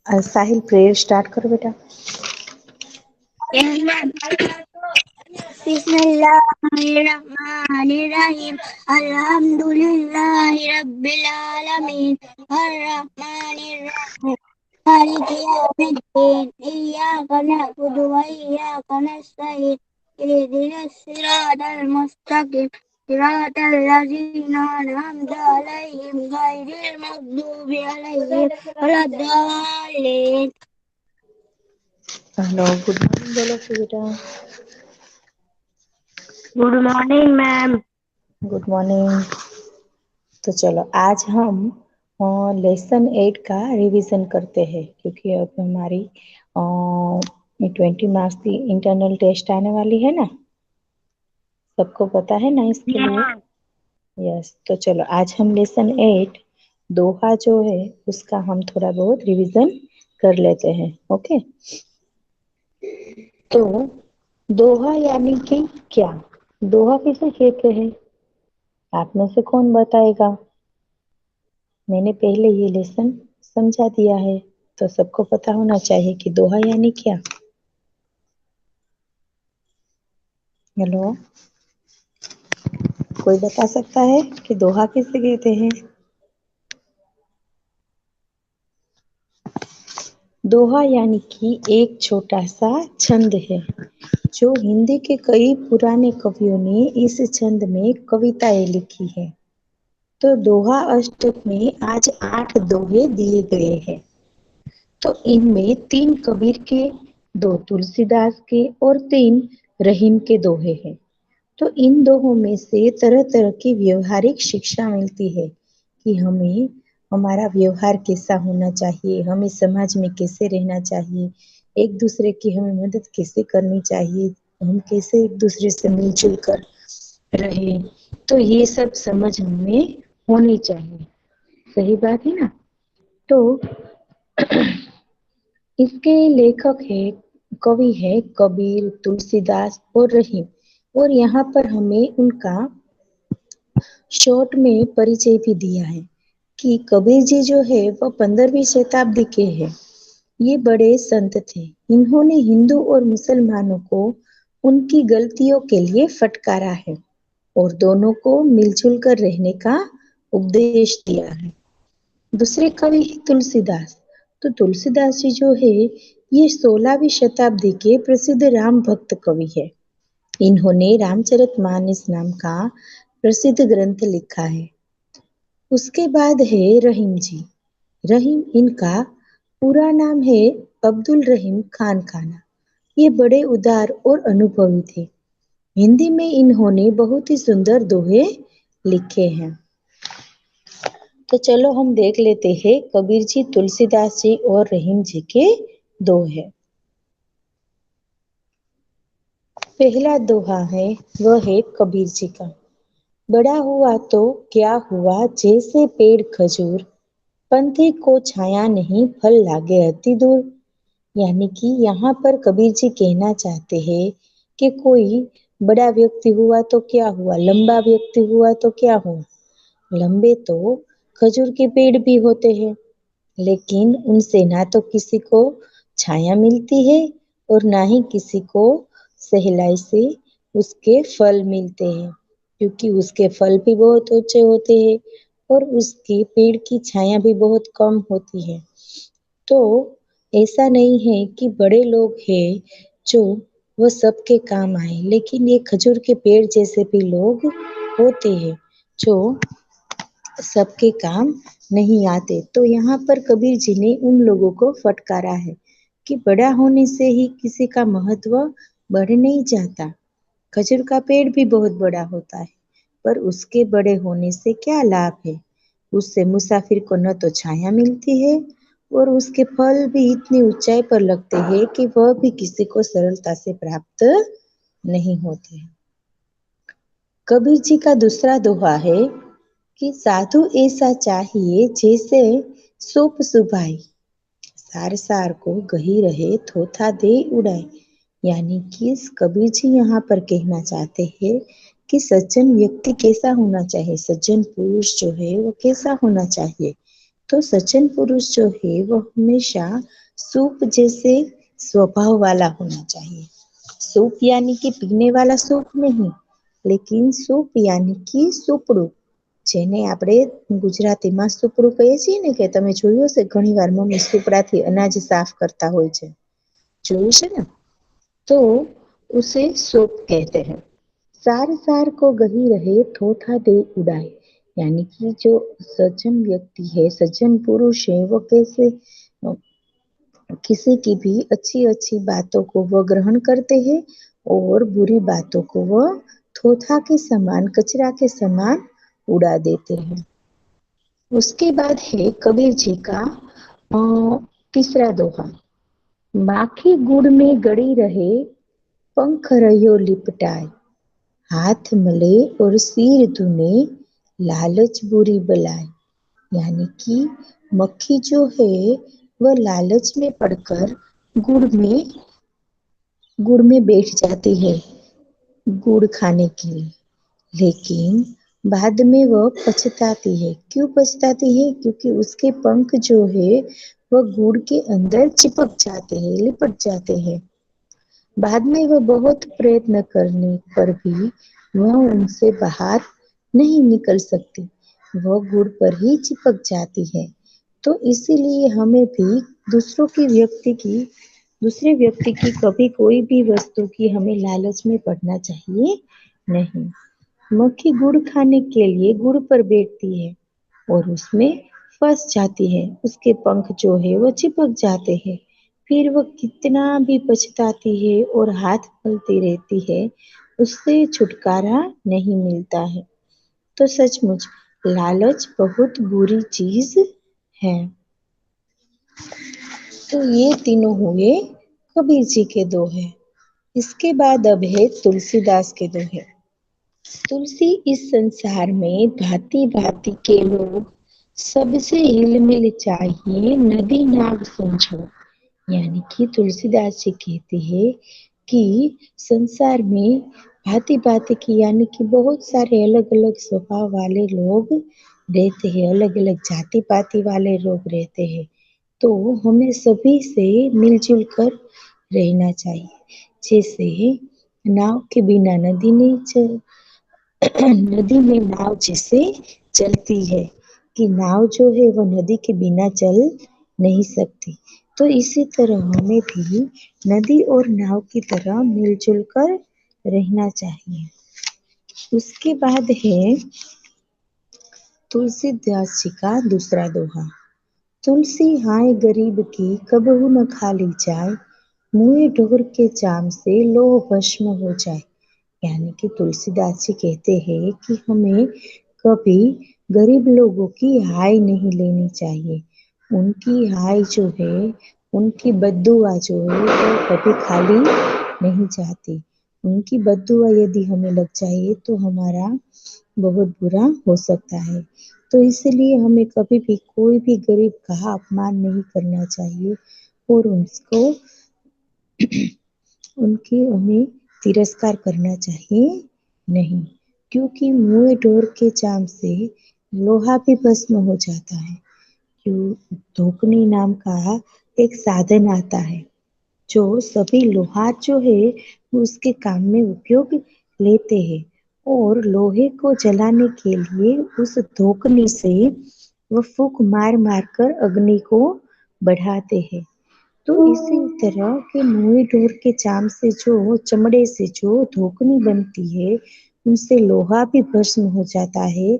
साहिल prayer start करो बेटा। बिस्मिल्लाहिर्रहमानिर्रहीम अल्हम्दुलिल्लाहि रब्बिल आलमीन अर्रहमानिर्रहीम मालिकि यौमिद्दीन इय्याका नअबुदु व इय्याका नस्तईन इहदिनस सिरातल मुस्तकीम सिरातल लज़ीना अनअमता अलैहिम गैरिल मग़दूबि अलैहिम वलद्दालिन। हेलो, गुड मॉर्निंग बोलो फिर बेटा। Good morning ma'am. Good morning. तो चलो आज हम लेसन 8 का रिवीजन करते हैं, क्योंकि अब हमारी 20 मार्क्स की इंटरनल टेस्ट आने वाली है ना, सबको पता है ना इसके लिए। यस, तो चलो आज हम लेसन 8 दोहा जो है उसका हम थोड़ा बहुत रिवीजन कर लेते हैं। ओके, तो दोहा यानी कि क्या, दोहा किसे कहते हैं, आप में से कौन बताएगा। मैंने पहले ये लेसन समझा दिया है, तो सबको पता होना चाहिए कि दोहा यानी क्या। हेलो, कोई बता सकता है कि दोहा किसे कहते हैं। दोहा यानी कि एक छोटा सा छंद है, जो हिंदी के कई पुराने कवियों ने इस छंद में कविताएं लिखी है। तो दोहा अष्टक में आज 8 दोहे दिए गए हैं। तो इनमें 3 कबीर के, 2 तुलसीदास के और 3 रहीम के दोहे हैं। तो इन दोहों में से तरह तरह की व्यवहारिक शिक्षा मिलती है कि हमें हमारा व्यवहार कैसा होना चाहिए, हमें समाज में कैसे रहना चाहिए, एक दूसरे की हमें मदद कैसे करनी चाहिए, हम कैसे एक दूसरे से मिलजुल कर रहे। तो ये सब समझ हमें होनी चाहिए। सही बात है ना। तो इसके लेखक है, कवि है कबीर, तुलसीदास और रहीम। और यहाँ पर हमें उनका शॉर्ट में परिचय भी दिया है कि कबीर जी जो है वह 15वीं शताब्दी के हैं। ये बड़े संत थे। इन्होंने हिंदू और मुसलमानों को उनकी गलतियों के लिए फटकारा है और दोनों को मिलजुल कर रहने का उपदेश दिया है। दूसरे कवि है तुलसीदास। तो तुलसीदास जी जो है ये 16वीं शताब्दी के प्रसिद्ध राम भक्त कवि है। इन्होंने रामचरितमानस नाम का प्रसिद्ध ग्रंथ लिखा है। उसके बाद है रहीम जी। रहीम इनका पूरा नाम है अब्दुल रहीम खान खाना। ये बड़े उदार और अनुभवी थे। हिंदी में इन्होंने बहुत ही सुंदर दोहे लिखे हैं। तो चलो हम देख लेते हैं कबीर जी, तुलसीदास जी और रहीम जी के दोहे। पहला दोहा है वह है कबीर जी का। बड़ा हुआ तो क्या हुआ, जैसे पेड़ खजूर, पंथी को छाया नहीं, फल लागे अति दूर। यानी कि यहाँ पर कबीर जी कहना चाहते हैं कि कोई बड़ा व्यक्ति हुआ तो क्या हुआ, लंबा व्यक्ति हुआ तो क्या हुआ। लंबे तो खजूर के पेड़ भी होते हैं, लेकिन उनसे ना तो किसी को छाया मिलती है और ना ही किसी को सहलाई से उसके फल मिलते हैं, क्योंकि उसके फल भी बहुत ऊंचे होते हैं और उसकी पेड़ की छाया भी बहुत कम होती है। तो ऐसा नहीं है कि बड़े लोग हैं जो वो सबके काम आए, लेकिन ये खजूर के पेड़ जैसे भी लोग होते हैं जो सबके काम नहीं आते। तो यहाँ पर कबीर जी ने उन लोगों को फटकारा है कि बड़ा होने से ही किसी का महत्व बढ़ नहीं जाता। खजूर का पेड़ भी बहुत बड़ा होता है, पर उसके बड़े होने से क्या लाभ है। उससे मुसाफिर को न तो छाया मिलती है और उसके फल भी इतनी ऊंचाई पर लगते हैं कि वह भी किसी को सरलता से प्राप्त नहीं होते हैं। कबीर जी का दूसरा दोहा है कि साधु ऐसा चाहिए जैसे सोप सुभाई, सार सार को गही रहे थोथा दे उड़ाए। यानी कि कबीर जी यहाँ पर कहना चाहते हैं कि सज्जन व्यक्ति कैसा होना चाहिए, सज्जन पुरुष जो है वो कैसा होना चाहिए तो सज्जन पुरुष जो है वो हमेशा सूप जैसे स्वभाव वाला होना चाहिए। सूप यानी कि पीने वाला सूप नहीं, लेकिन सूप यानी कि સુપડું, જેને આપણે ગુજરાતીમાં સુપડું કહીએ છીએ ને, કે તમે જોયું હશે ઘણી વાર મમ્મી સુપડાથી અનાજ સાફ કરતા હોય છે, જોયું છે ને? तो उसे सूप कहते हैं। सार सार को गही रहे थोथा दे उड़ाए, यानी कि जो सज्जन व्यक्ति है, सज्जन पुरुष है, वो कैसे किसी की भी अच्छी अच्छी बातों को वह ग्रहण करते हैं और बुरी बातों को वह थोथा के समान, कचरा के समान उड़ा देते हैं। उसके बाद है कबीर जी का तीसरा दोहा। माखी गुड़ में गड़ी रहे, पंख रहियो लिपटाए, हाथ मले और सिर धुने, लालच बुरी बलाए। यानी कि मक्खी जो है वह लालच में पड़कर गुड़ में बैठ जाती है गुड़ खाने के लिए, लेकिन बाद में वह पछताती है। क्यों पछताती है? क्योंकि उसके पंख जो है वह गुड़ के अंदर चिपक जाते हैं, लिपट जाते हैं। बाद में वह बहुत प्रयत्न करने पर भी वह उनसे बाहर नहीं निकल सकती, वह गुड़ पर ही चिपक जाती है। तो इसीलिए हमें भी दूसरे व्यक्ति की कभी कोई भी वस्तु की हमें लालच में पड़ना चाहिए नहीं। मक्खी गुड़ खाने के लिए गुड़ पर बैठती है और उसमें फंस जाती है, उसके पंख जो है वो चिपक जाते हैं। फिर वो कितना भी पछताती है और हाथ मलती रहती है, उससे छुटकारा नहीं मिलता है। तो सचमुच लालच बहुत बुरी चीज है। तो ये तीनों हुए कबीर जी के दोहे। इसके बाद अब है तुलसीदास के दोहे। तुलसी इस संसार में भांति भांति के लोग, सबसे हिल मिल चाहिए, नदी नाग समझो। यानी कि तुलसीदास जी कहते हैं कि संसार में भांति भांति की, यानी कि बहुत सारे अलग अलग स्वभाव वाले लोग रहते हैं, अलग अलग जाति पाति वाले लोग रहते हैं। तो हमें सभी से मिलजुल कर रहना चाहिए। जैसे नाव के बिना नदी नहीं चल नदी में नाव जैसे चलती है, कि नाव जो है वो नदी के बिना चल नहीं सकती। तो इसी तरह हमें भी नदी और नाव की तरह मिलजुल कर रहना चाहिए। उसके बाद है तुलसीदास जी का दूसरा दोहा। तुलसी हाय गरीब की कबहू न खाली जाए, मुँहे ढोर के चाम से लोह भस्म हो जाए। यानी कि तुलसीदास जी कहते हैं कि हमें कभी गरीब लोगों की हाय नहीं लेनी चाहिए। उनकी हाय जो है, उनकी बद्दुआ जो है वो कभी खाली नहीं जाती। उनकी बद्दुआ यदि हमें लग जाए तो हमारा बहुत बुरा हो सकता है। तो इसलिए हमें कभी भी कोई भी गरीब का अपमान नहीं करना चाहिए और उनकी हमें तिरस्कार करना चाहिए नहीं, क्योंकि मुँह ढोर के चाम से लोहा भी भस्म हो जाता है। जो धोकनी नाम का एक साधन आता है, जो सभी लोहार जो है उसके काम में उपयोग लेते हैं और लोहे को जलाने के लिए उस धोकनी से वो फूंक मार मार कर अग्नि को बढ़ाते हैं। तो इसी तरह के मुँह ढोर के चाम से, जो चमड़े से जो धोकनी बनती है, उनसे लोहा भी भस्म हो जाता है।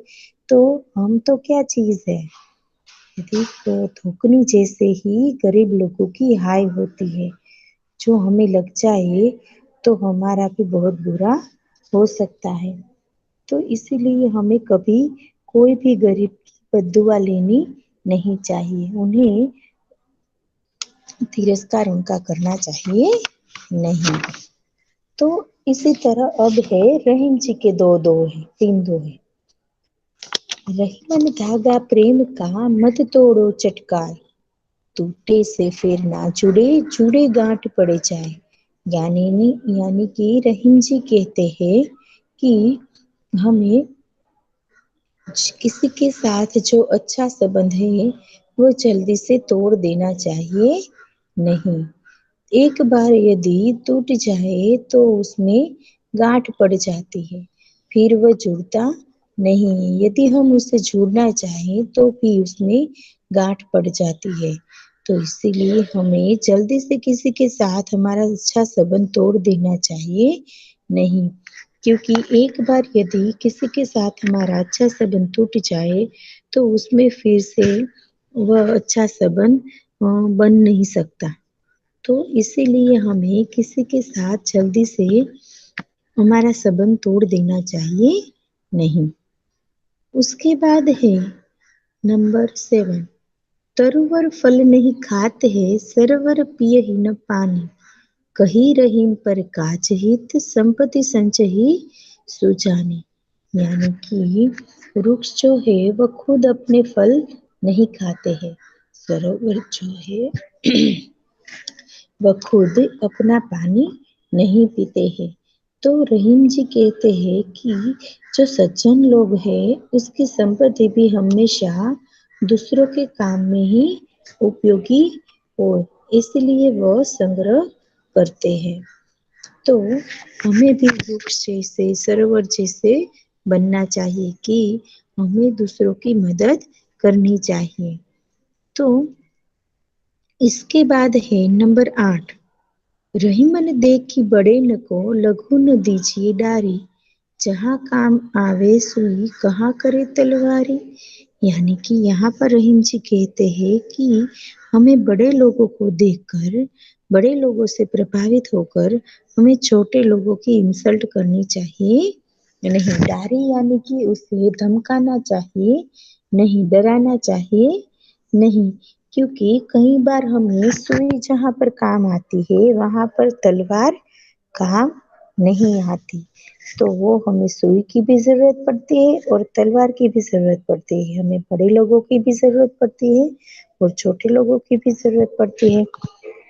तो हम तो क्या चीज है, यदि धोकनी जैसे ही गरीब लोगों की हाय होती है, जो हमें लग जाए तो हमारा भी बहुत बुरा हो सकता है। तो इसीलिए हमें कभी कोई भी गरीब की बद्दुआ लेनी नहीं चाहिए, उन्हें तिरस्कार उनका करना चाहिए नहीं। तो इसी तरह अब है रहीम जी के तीन दोहे। रहीमन धागा प्रेम का मत तोड़ो चटकार, टूटे से फिर ना जुड़े, जुड़े गांठ पड़े जाए। यानी कि रहीम जी कहते हैं कि हमें किसी के साथ जो अच्छा संबंध है वो जल्दी से तोड़ देना चाहिए नहीं। एक बार यदि टूट जाए तो उसमें गांठ पड़ जाती है, फिर वह जुड़ता नहीं। यदि हम उससे जुड़ना चाहें तो भी उसमें गांठ पड़ जाती है। तो इसीलिए हमें जल्दी से किसी के साथ हमारा अच्छा संबंध तोड़ देना चाहिए नहीं। क्योंकि एक बार यदि किसी के साथ हमारा अच्छा संबंध टूट जाए तो उसमें फिर से वह अच्छा संबंध बन नहीं सकता। तो इसीलिए हमें किसी के साथ जल्दी से हमारा संबंध तोड़ देना चाहिए नहीं। उसके बाद है नंबर 7, तरुवर फल नहीं खाते है सरवर पिय ही न पानी, कही रहीम पर काज हित संपत्ति संचही सुजाने। यानी कि वृक्ष जो है वह खुद अपने फल नहीं खाते हैं, सरोवर जो है वह खुद अपना पानी नहीं पीते हैं। तो रहीम जी कहते हैं कि जो सज्जन लोग हैं उसकी संपत्ति भी हमेशा दूसरों के काम में ही उपयोगी हो, इसलिए वह संग्रह करते हैं। तो हमें भी वृक्ष जैसे सरोवर जैसे बनना चाहिए कि हमें दूसरों की मदद करनी चाहिए। तो इसके बाद है नंबर 8, रहीमन देखी बड़े न को लघु न दीजिए डारी, जहाँ काम आवे सुई कहाँ करे तलवारी। यानी कि यहाँ पर रहीम जी कहते हैं कि हमें बड़े लोगों को देखकर, बड़े लोगों से प्रभावित होकर हमें छोटे लोगों की इंसल्ट करनी चाहिए नहीं। डारी यानी कि उसे धमकाना चाहिए नहीं, डराना चाहिए नहीं। क्योंकि कई बार हमें सुई जहाँ पर काम आती है वहां पर तलवार काम नहीं आती। तो वो हमें सुई की भी जरूरत पड़ती है और तलवार की भी जरूरत पड़ती है। हमें बड़े लोगों की भी जरूरत पड़ती है और छोटे लोगों की भी जरूरत पड़ती है।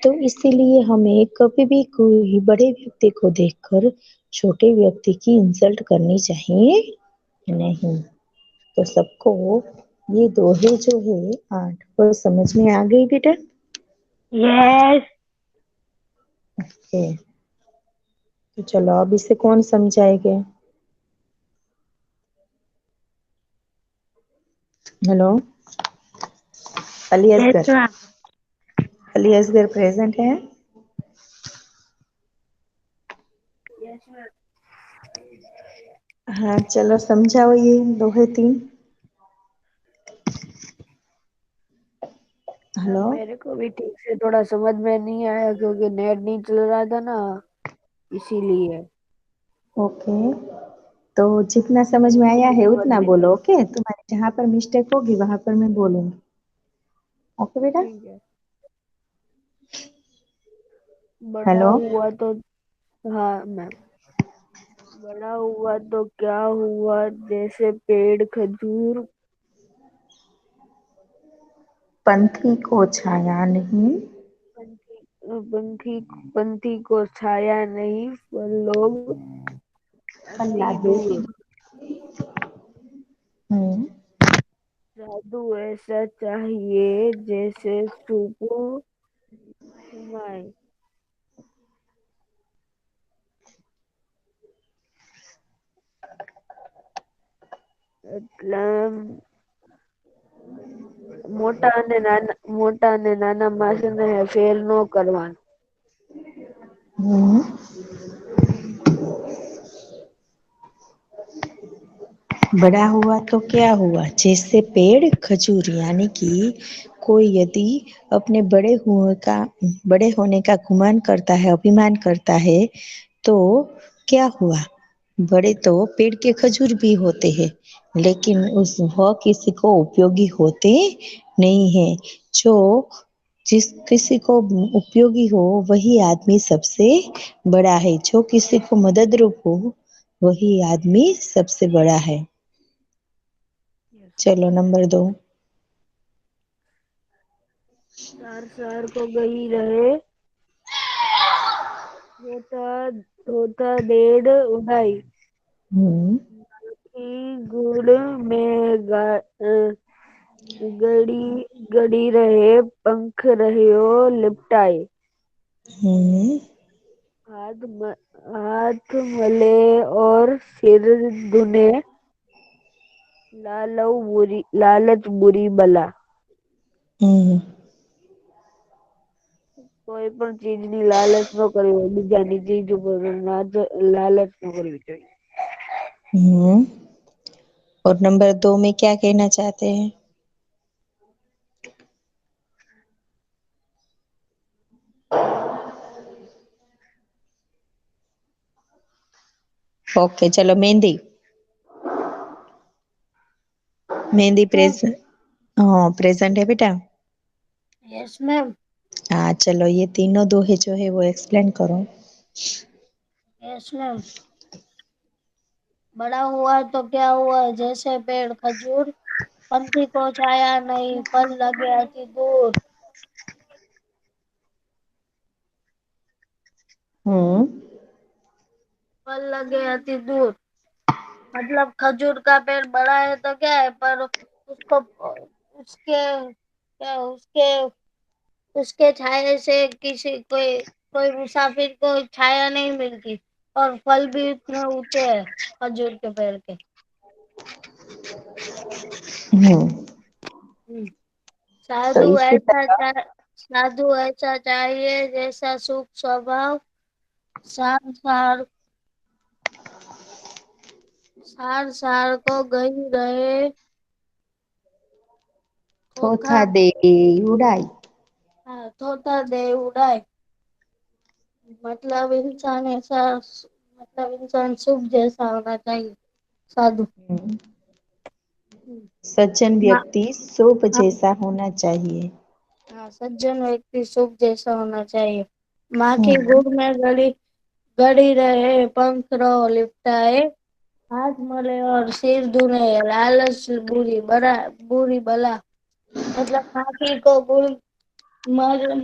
तो इसीलिए हमें कभी भी कोई बड़े व्यक्ति को देखकर छोटे व्यक्ति की इंसल्ट करनी चाहिए नहीं। तो सबको ये दोहे जो है 8 वो समझ में आ गई बेटा? यस। ओके, तो चलो अब इसे कौन समझाएंगे? Hello, Ali yes Asgar, ma'am. Ali Asgar present है? Yes ma'am. हाँ चलो समझाओ ये दोहे 3। Ma'am hello. मेरे को भी ठीक से थोड़ा समझ में नहीं आया क्योंकि नेट नहीं चल रहा था ना, इसीलिए। ओके, तो जितना समझ में आया मुझे है समझ उतना में बोलो। नहीं। ओके, तुम्हारे जहाँ पर मिस्टेक होगी वहां पर मैं बोलूंगी। ओके बेटा। ठीक है। बड़ा हेलो। हुआ तो, हाँ मैम, बड़ा हुआ तो क्या हुआ जैसे पेड़ खजूर, पंथी को छाया नहीं, पंथी पंथी पंथी को छाया नहीं, पर लोग फल्ला अति देती। दूर। हम्म। जादू ऐसा चाहिए जैसे सुपो समाए, એટલે મોટા અને નાના માણસને ફેર ન કરવાનો. हम्म। बड़ा हुआ तो क्या हुआ जैसे पेड़ खजूर, यानी कि कोई यदि अपने बड़े होने का गुमान करता है, अभिमान करता है, तो क्या हुआ? बड़े तो पेड़ के खजूर भी होते हैं लेकिन उस वह किसी को उपयोगी होते नहीं है। जो जिस किसी को उपयोगी हो वही आदमी सबसे बड़ा है, जो किसी को मदद रूप हो वही आदमी सबसे बड़ा है। चलो नंबर 2। सार सार को गई रहे, होता होता डेढ़ उड़ाई, हम्म। की गुड़ में गा- अ, गड़ी गड़ी रहे पंख रहियो लिपटाए। हम्म। हाथ मले और सिर धुने, लालच बुरी बला। हम्म। કોઈ પણ ચીજની લાલચ ન કરવી હોય, બીજાની ચીજ ઉપર લાલચ ન કરવી જોઈએ। हम्म। और नंबर 2 में क्या कहना चाहते हैं? ओके, चलो मेहंदी। मेहंदी प्रेजेंट। हाँ, प्रेजेंट है बेटा। Yes ma'am. हाँ, चलो ये तीनों दोहे जो है वो एक्सप्लेन करो। Yes ma'am. बड़ा हुआ तो क्या हुआ, जैसे पेड़ खजूर, पंछी को छाया नहीं, फल लगे अति दूर। हम्म। फल लगे अति दूर, मतलब खजूर का पेड़ बड़ा है तो क्या है, पर उसको उसके क्या उसके उसके छाये से किसी कोई कोई मुसाफिर को छाया नहीं मिलती, और फल भी इतने ऊंचे है खजूर के पेड़ के। हम्म। हम्म। तो साधु इसी ऐसा तरह साधु ऐसा चाहिए जैसा सुख स्वभाव, सार सार सार सार को गई रहे थोथा खोखा। दे उड़ाई। हाँ, थोथा दे उड़ाए, मतलब इंसान ऐसा, मतलब इंसान सुख जैसा होना चाहिए, साधु। हम्म। हम्म। सज्जन मा- व्यक्ति सूप हाँ, जैसा होना चाहिए। हाँ, सज्जन व्यक्ति सुख जैसा होना चाहिए। माँ की हम्म। गोद में गड़ी गड़ी रहे पंख रो लिपटाए, हाथ मले और सिर धुने, लालच बुरी बला। मतलब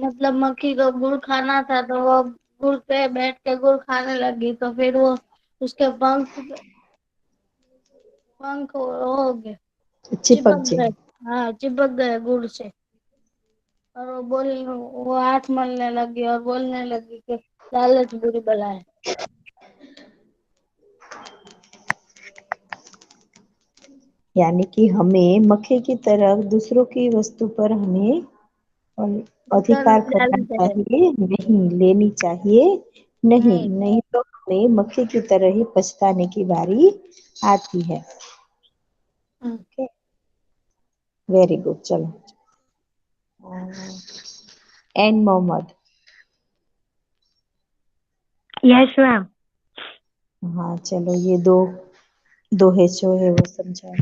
मतलब मक्खी को गुड़ खाना था, तो वो गुड़ पे बैठ के गुड़ खाने लगी, तो फिर वो उसके पंख हो गए, चिपक चिपक गए। जाए। हाँ, चिपक गए गुड़ से। और वो हाथ मलने लगी और बोलने लगी कि लालच बुरी बला है। यानी कि हमें मक्खी की तरह दूसरों की वस्तु पर हमें अधिकार करना लालच है। चाहिए नहीं, लेनी चाहिए नहीं, नहीं। नहीं तो हमें मक्खी की तरह ही पछताने की बारी आती है। हम्म। Okay, very good. चलो, एन मोहम्मद। Yes ma'am. हाँ, चलो ये दो दोहे जो है वो समझाओ।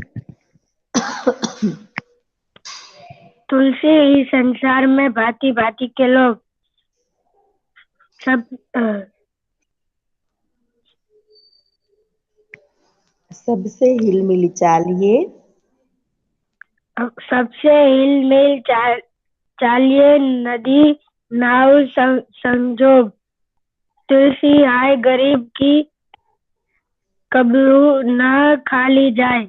तुलसी ही संसार में भांति भांति के लोग सब सबसे हिलमिल चालिए। सबसे हिलमिल चालिए, नदी नाव संजोग, तुलसी आए गरीब की कब्रू न खाली जाए,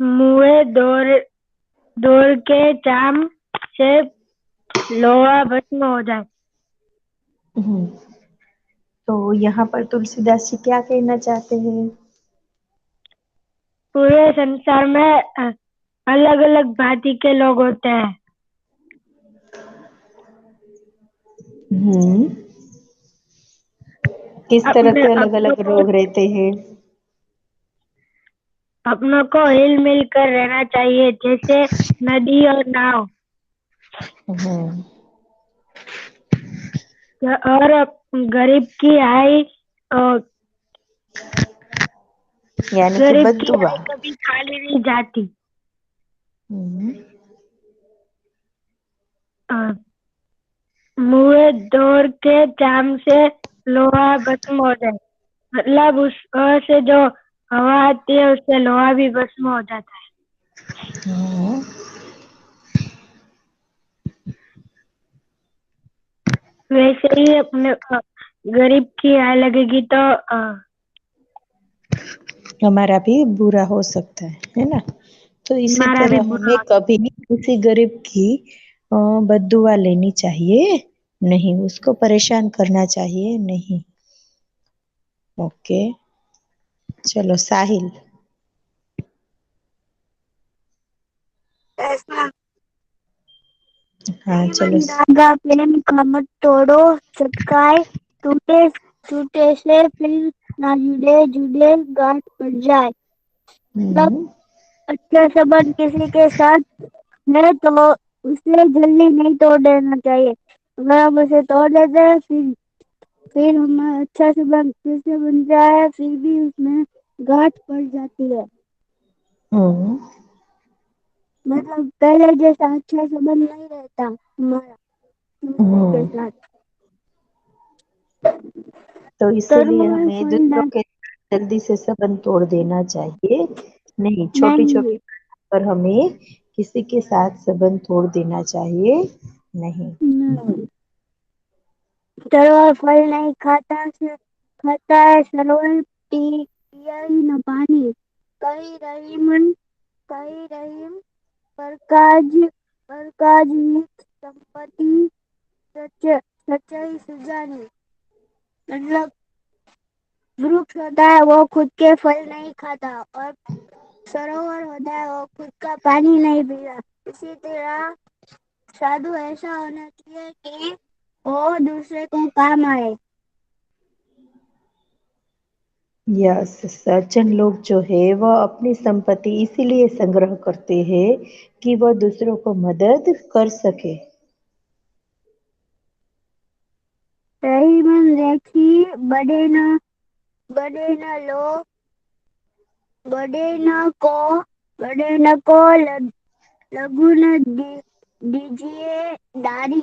मुए दौड़ के चाम से लोहा भस्म हो जाए। हम्म, तो यहाँ पर तुलसीदास जी क्या कहना चाहते हैं? पूरे संसार में अलग अलग भांति के लोग होते हैं। हम्म, किस तरह अपने के अलग अपनों अलग को रोग रहते हैं? अपनों को हिल मिल कर रहना चाहिए, जैसे नदी और नाव। हम्म, और गरीब की आई अ, यानी कि गरीब की बद्दुआ। आई कभी खाली नहीं जाती। हम्म, अ, मुँह दौड़ के चाम से लोहा भस्म हो जाए, मतलब उस से जो हवा आती है उससे लोहा भी भस्म हो जाता है। हम्म, वैसे ही अपने गरीब की आय लगेगी तो हमारा भी बुरा हो सकता है ना? तो इसी हमारा भी तरह हमें बुरा। कभी किसी गरीब की बद्दुआ लेनी चाहिए नहीं, उसको परेशान करना चाहिए नहीं। ओके, चलो साहिल। ऐसा हाँ चलो। मन रागा प्रेम का मत तोड़ो, चटकाए टूटे टूटे से फिर ना जुड़े जुड़े गांठ पड़ जाए। मतलब हम्म। अच्छा संबंध किसी के साथ है तो उसे जल्दी नहीं तोड़ देना चाहिए। अगर हम उसे तोड़ देते हैं फिर हमारा अच्छा संबंध फिर से बन जाए फिर भी उसमें गांठ पड़ जाती है। हम्म। मतलब पहले जैसा अच्छा संबंध नहीं रहता हमारा दूसरे के हम्म। साथ। तो कर्म इसीलिए और हमें फल दूसरों के साथ जल्दी से संबंध तोड़ देना चाहिए नहीं, छोटी छोटी नहीं पर हमें किसी के साथ संबंध तोड़ देना चाहिए नहीं। नहीं। तरवा फल नहीं खाता है सरोवर पिया ही न पानी। कही रहीम पर काज नित संपत्ति सच सच्चाई सुजानी। मतलब वृक्ष होता है वो खुद के फल नहीं खाता और सरोवर होता है वो खुद का पानी नहीं पीता। इसी तरह साधु ऐसा होना चाहिए कि वो दूसरे को काम आए। यस, सज्जन लोग जो है वह अपनी संपत्ति इसीलिए संग्रह करते हैं कि वह दूसरों को मदद कर सके। सही मन देखी बड़े न लो बड़े न को लघु न दीजिए दारी।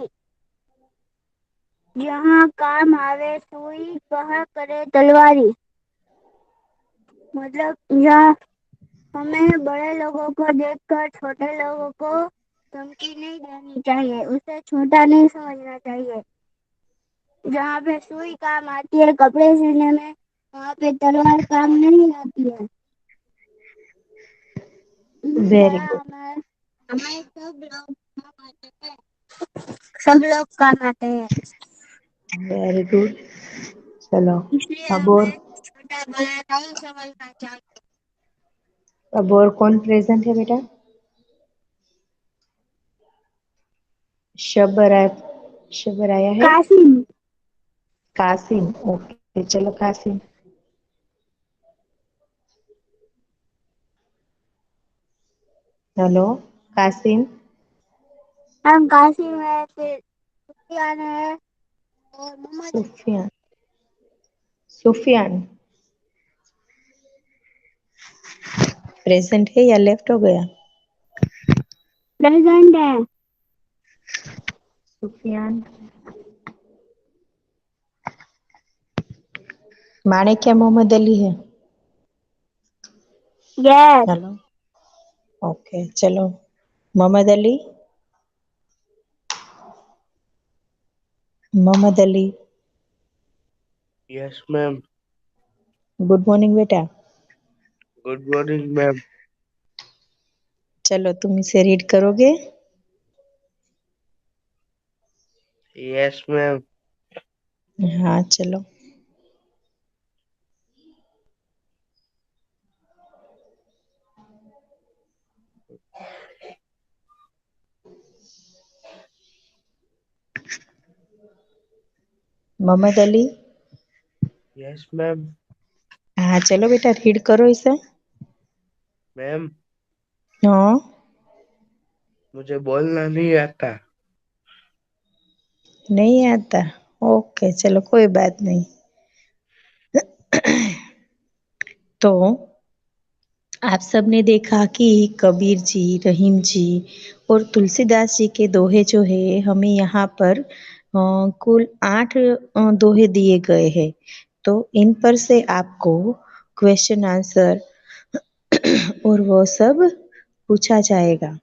जहाँ काम आवे सुई कहा करे तलवारी। मतलब यहाँ हमें बड़े लोगों को देखकर छोटे लोगों को धमकी नहीं देनी चाहिए, उसे छोटा नहीं समझना चाहिए। जहाँ पे सुई काम आती है कपड़े सिलने में वहाँ पे तलवार काम नहीं आती है। इसी वेरी तरह गुड। हमें हमें सब लोग काम आते हैं। Very good. चलो। इसलिए अब और हमें छोटा बड़ा नहीं समझना चाहिए। अब और कौन प्रेजेंट है बेटा? शबर आया, शबर आया है। कासिम। कासिम। ओके चलो कासिम। हेलो कासिम। हम कासिम है फिर सुफियान है और मोहम्मद अली। सुफियान। सुफियान प्रेजेंट है या लेफ्ट हो गया? प्रेजेंट है। सुफियान। माणिक मोहम्मद अली है। यस। हेलो। ओके चलो। Mohammad Ali. Mohammad Ali. Yes ma'am. Good morning बेटा। Good morning ma'am. चलो तुम इसे रीड करोगे? Yes ma'am. हाँ चलो। मोहम्मद अली। Yes ma'am. हाँ चलो बेटा रीड करो इसे। मैम हाँ। मुझे बोलना नहीं आता। नहीं आता? ओके चलो कोई बात नहीं। तो आप सबने देखा कि कबीर जी, रहीम जी और तुलसीदास जी के दोहे जो है हमें यहाँ पर कुल 8 दोहे दिए गए हैं। तो इन पर से आपको क्वेश्चन आंसर और वो सब पूछा जाएगा।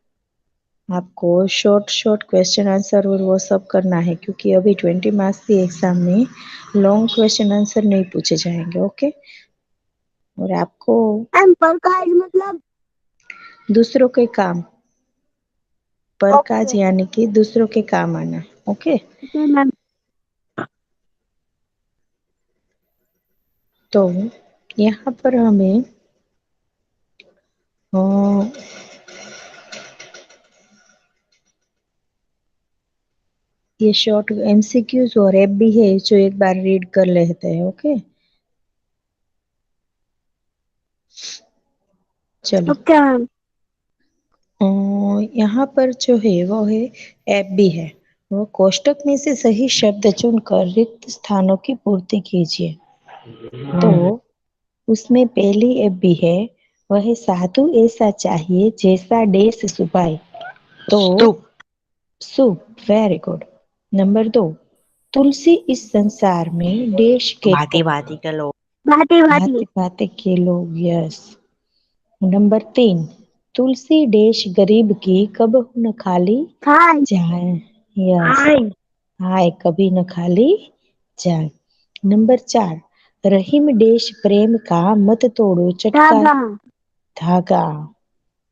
आपको शॉर्ट शॉर्ट क्वेश्चन आंसर और वो सब करना है क्योंकि अभी 20 मार्क्स की एग्जाम में लॉन्ग क्वेश्चन आंसर नहीं पूछे जाएंगे। ओके। और आपको हम प्रकाश मतलब दूसरों के काम, परकाज ओके यानी कि दूसरों के काम आना। Okay, okay ma'am. तो यहाँ पर हमें अ, ये शॉर्ट एमसीक्यूज और ऐप भी है जो एक बार रीड कर लेते हैं। ओके, चलो। Okay ma'am. यहाँ पर जो है वो है ऐप भी है। वो कोष्टक में से सही शब्द चुनकर रिक्त स्थानों की पूर्ति कीजिए। तो उसमें पहली ऐप भी है, वह साधु ऐसा चाहिए जैसा देश सुभाए। तो सुप, वेरी गुड। नंबर 2, तुलसी इस संसार में देश के भांति भांति के लोग। भांति भांति भांति। भांति के लोग। यस। नंबर 3, तुलसी देश गरीब की कबहू न खाली हाय जाए। यस, हाय। हाय कभी न खाली जाए। नंबर 4, रहीम देश प्रेम का मत तोड़ो चटका धागा। धागा।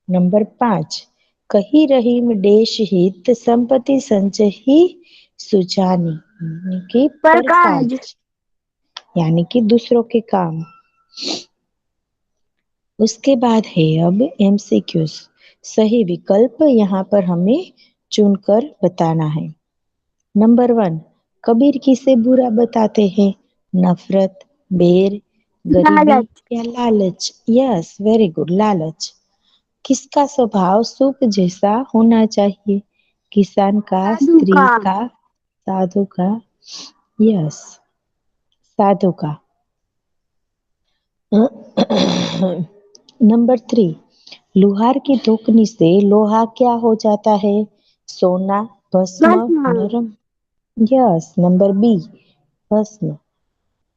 नंबर 5, कही रहीम देश हित संपत्ति संचही सुजानी, यानी कि परकाज। परकाज, यानी कि दूसरों के काम। उसके बाद है अब एमसीक्यूज। सही विकल्प यहाँ पर हमें चुनकर बताना है। नंबर 1, कबीर किसे बुरा बताते हैं? नफरत, बैर, गरीबी लालच। या लालच? यस, वेरी गुड, लालच। किसका स्वभाव सूप जैसा होना चाहिए? किसान का, साधु स्त्री का। का, साधु का? यस, साधु का। नंबर 3, लोहार की धोकनी से लोहा क्या हो जाता है? सोना, भस्म, भस्म। नरम? यस, नंबर बी, भस्म।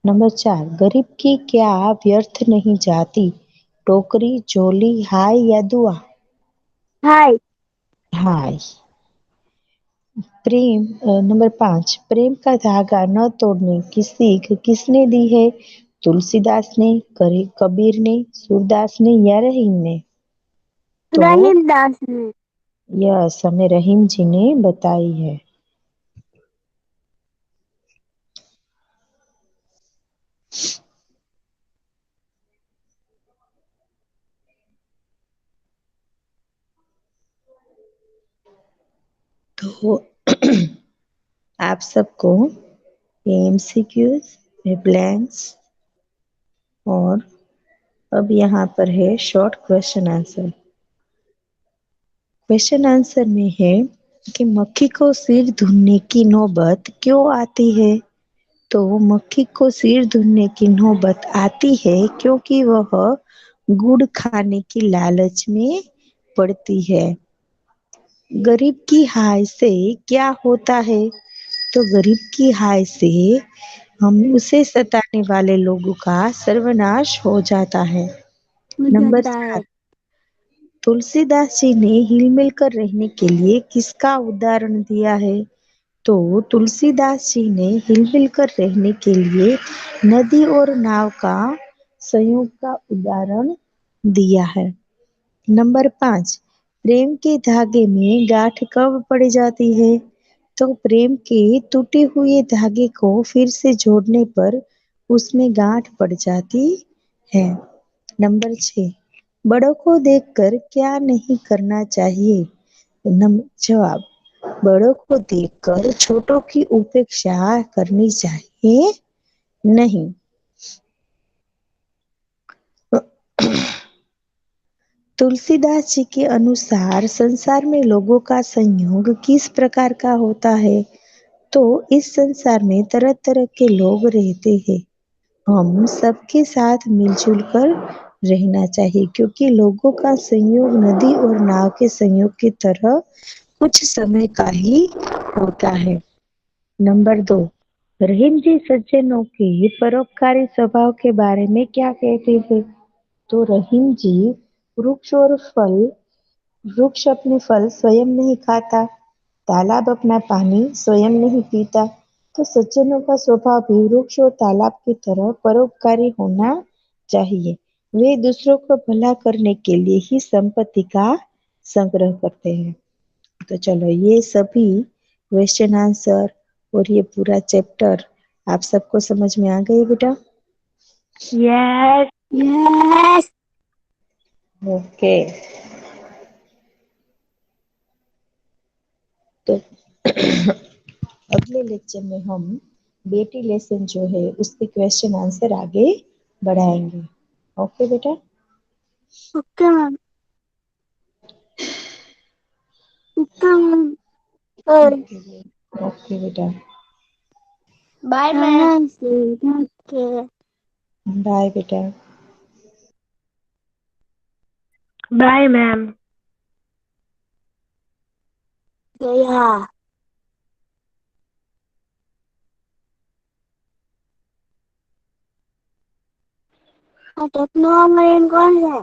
नंबर 4, गरीब की क्या व्यर्थ नहीं जाती? टोकरी, झोली, हाय या दुआ? हाय। हाय। प्रेम, नंबर 5, प्रेम का धागा न तोड़ने की सीख किसने दी है? तुलसीदास ने, कबीर ने, सूरदास ने या रहीम ने? तो रहीम दास ने। यस, हमें रहीम जी ने बताई है। तो आप सबको एमसीक्यूज, ब्लैंक्स और अब यहाँ पर है short question answer. Question answer में है कि मक्खी को सिर धुनने की नौबत क्यों आती है? तो मक्खी को सिर धुनने की नौबत आती है क्योंकि वह गुड़ खाने की लालच में पड़ती है। गरीब की हाय से क्या होता है? तो गरीब की हाय से हम उसे सताने वाले लोगों का सर्वनाश हो जाता है। हो नंबर जाता है। 7, तुलसीदास जी ने हिलमिल कर रहने के लिए किसका उदाहरण दिया है? तो तुलसीदास जी ने हिलमिल कर रहने के लिए नदी और नाव का संयोग का उदाहरण दिया है। नंबर 5, प्रेम के धागे में गांठ कब पड़ जाती है? तो प्रेम के टूटे हुए धागे को फिर से जोड़ने पर उसमें गांठ पड़ जाती है। नंबर 6, बड़ों को देखकर क्या नहीं करना चाहिए? जवाब, बड़ों को देखकर छोटों की उपेक्षा करनी चाहिए नहीं। तुलसीदास जी के अनुसार संसार में लोगों का संयोग किस प्रकार का होता है? तो इस संसार में तरह तरह के लोग रहते हैं। हम सबके साथ मिलजुल कर रहना चाहिए क्योंकि लोगों का संयोग नदी और नाव के संयोग की तरह कुछ समय का ही होता है। नंबर 2, रहीम जी सज्जनों के परोपकारी स्वभाव के बारे में क्या कहते थे? तो रहीम जी वृक्ष और फल वृक्ष अपने फल स्वयं नहीं खाता, तालाब अपना पानी स्वयं नहीं पीता। तो सज्जनों का स्वभाव भी वृक्ष और तालाब की तरह परोपकारी होना चाहिए। वे दूसरों को भला करने के लिए ही संपत्ति का संग्रह करते हैं। तो चलो ये सभी क्वेश्चन आंसर और ये पूरा चैप्टर आप सबको समझ में आ गए बेटा? Yes yes. ओके। तो अगले लेक्चर में हम बेटी लेसन जो है उसके क्वेश्चन आंसर आगे बढ़ाएंगे। ओके बेटा? Okay ma'am. Okay ma'am. Okay बेटा। Bye ma'am. ओके। बाय बेटा। Bye ma'am. गया। टेक्नो मरीन कौन है?